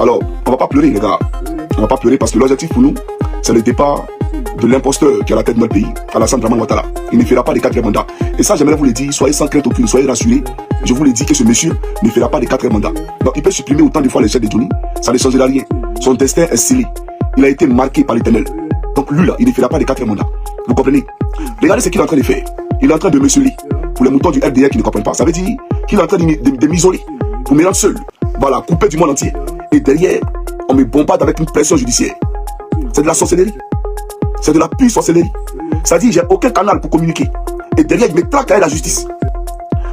Alors, on va pas pleurer, les gars. On va pas pleurer parce que l'objectif pour nous, c'est le départ de l'imposteur qui est à la tête de notre pays, Alassane Dramane Ouattara. Il ne fera pas les 4e mandats. Et ça, j'aimerais vous le dire, soyez sans crainte aucune, soyez rassurés. Je vous le dis que ce monsieur ne fera pas les 4e mandats. Donc, il peut supprimer autant de fois les chefs de Johnny, ça ne changera rien. Son destin est scellé. Il a été marqué par l'Éternel. Donc, lui, là, il ne fera pas les 4e mandats. Vous comprenez? Regardez ce qu'il est en train de faire. Il est en train de me sceller. Pour les moutons du RDR qui ne comprennent pas, ça veut dire qu'il est en train de m'isoler, pour me rendre seul. Voilà, coupé du monde entier. Et derrière, on me bombarde avec une pression judiciaire. C'est de la sorcellerie. C'est de la pure sorcellerie. Ça dit, j'ai aucun canal pour communiquer. Et derrière, il me traque à la justice.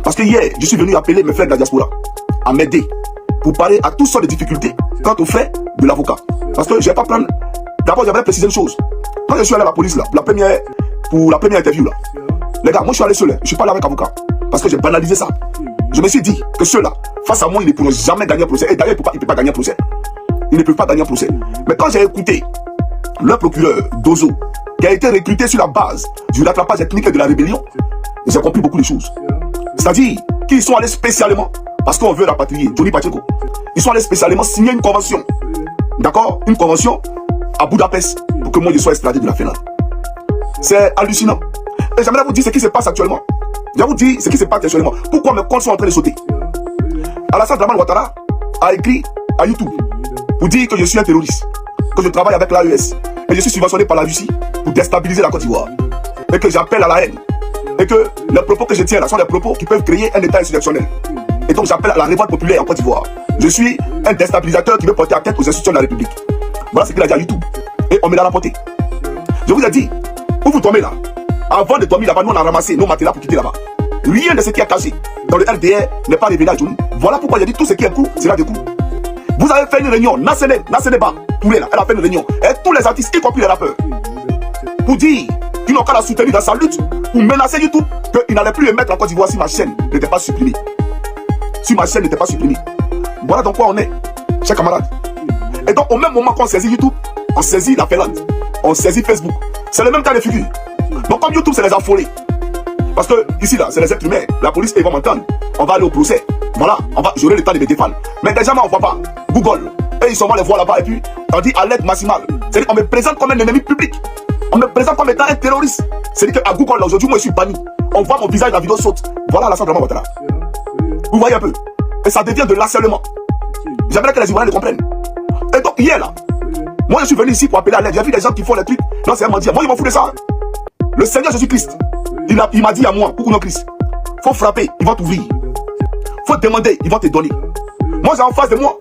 Parce que hier, je suis venu appeler mes frères de la diaspora à m'aider pour parler à toutes sortes de difficultés quant aux frais de l'avocat. Parce que je ne vais pas prendre. D'abord, j'aimerais préciser une chose. Quand je suis allé à la police, là, pour la première interview, là, les gars, moi je suis allé seul. Je ne suis pas là avec avocat. Parce que j'ai banalisé ça. Je me suis dit que ceux-là, face à moi, ils ne pourront jamais gagner un procès. Et d'ailleurs, ils ne peuvent pas gagner un procès. Ils ne peuvent pas gagner un procès. Mais quand j'ai écouté le procureur Dozo, qui a été recruté sur la base du rattrapage ethnique et de la rébellion, j'ai compris beaucoup de choses. C'est-à-dire qu'ils sont allés spécialement, parce qu'on veut rapatrier Johnny Pacheco, ils sont allés spécialement signer une convention. D'accord? Une convention à Budapest pour que moi je sois extradé de la Finlande. C'est hallucinant. Et j'aimerais vous dire ce qui se passe actuellement. Je vais vous dire ce qui se passe actuellement. Pourquoi mes comptes sont en train de sauter. Alassane Dramane Ouattara a écrit à YouTube pour dire que je suis un terroriste, que je travaille avec l'AES et je suis subventionné par la Russie pour déstabiliser la Côte d'Ivoire. Et que j'appelle à la haine. Et que les propos que je tiens là sont des propos qui peuvent créer un état insurrectionnel. Et donc j'appelle à la révolte populaire en Côte d'Ivoire. Je suis un déstabilisateur qui veut porter atteinte aux institutions de la République. Voilà ce qu'il a dit à YouTube. Et on me l'a rapporté. Je vous ai dit, où vous dormez là? Avant de dormir là-bas, nous on a ramassé nos matériaux pour quitter là-bas. Rien de ce qui est caché dans le RDR n'est pas révélé à Johnny. Voilà pourquoi j'ai dit tout ce qui est court sera de court. Vous avez fait une réunion, Naseneba, Touré là, elle a fait une réunion. Et tous les artistes, y compris les rappeurs, pour dire qu'ils n'ont qu'à la soutenir dans sa lutte, pour menacer YouTube, qu'ils n'allaient plus le mettre en Côte d'Ivoire si ma chaîne n'était pas supprimée. Si ma chaîne n'était pas supprimée. Voilà dans quoi on est, chers camarades. Et donc au même moment qu'on saisit YouTube, on saisit la Finlande, on saisit Facebook. C'est le même cas de figure. Donc comme YouTube c'est les affolés. Parce que ici là, c'est les êtres humains. La police ils vont m'entendre. On va aller au procès. Voilà, j'aurai le temps de me défendre. Mais déjà on voit pas. Google. Et ils sont les voient là-bas et puis on dit alerte maximale. C'est-à-dire qu'on me présente comme un ennemi public. On me présente comme étant un terroriste. C'est-à-dire qu'à Google là aujourd'hui moi je suis banni. On voit mon visage, la vidéo saute. Voilà Alassane Dramane Ouattara. Vous voyez un peu. Et ça devient de l'harcèlement. J'aimerais que les Ivoiriens le comprennent. Et donc hier là, moi je suis venu ici pour appeler à l'aide. J'ai vu des gens qui font les trucs. Non c'est un mendiant. Moi ils m'en foutent de ça. Le Seigneur Jésus-Christ, il m'a dit à moi, pour Christ, faut frapper, ils vont t'ouvrir. Faut demander, ils vont te donner. Moi j'ai en face de moi